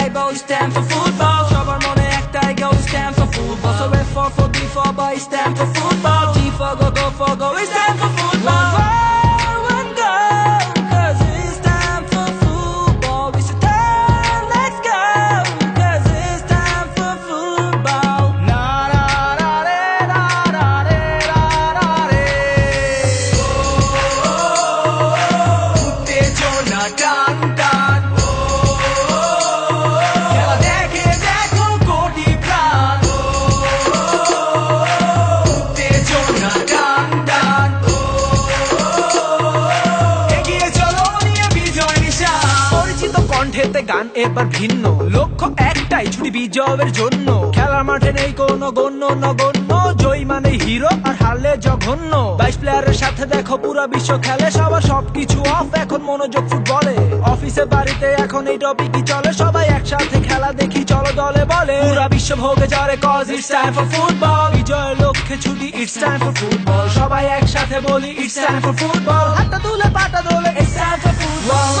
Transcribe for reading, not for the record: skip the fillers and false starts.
একটাই বল, stand for football. সবার মনে একটাই goal, stand for football. So F for B for boy, stand for football. G for go, we stand for football. One goal, 'cause it's time for football. We should turn, let's go, 'cause it's time for football. Na na na re, na na re, na na re. উত্তেজনা টান টান, খেলা দেখে দেখো কোটি প্রাণ। উত্তেজনা টান টান, এগিয়ে চলো নিয়ে বিজয় নিশান। পরিচিত কণ্ঠেতে গান এবার ভিন্ন, লক্ষ্য একটাই ছুটি বিজয়ের জন্য। খেলার মাঠে নেই কোনো গণ্য নগণ্য, জয়ী মানে হিরো আর হারলে জঘন্য। 22 প্লেয়ারের সাথে দেখো পুরা বিশ্ব খেলে, সবার সবকিছু অফ, এখন মনোযোগ ফুটবলে। অফিসে বাড়িতে এখন এই টপিকই চলে, সবাই একসাথে খেলা দেখি চলো দলে বলে। পুরা বিশ্ব ভোগে চলে, cause it's time for football. বিজয়ের লক্ষ্যে ছুটি, it's time for football. সবাই একসাথে বলি, it's time for football. হাতটা তুলে পাটা দোলে, it's time for football.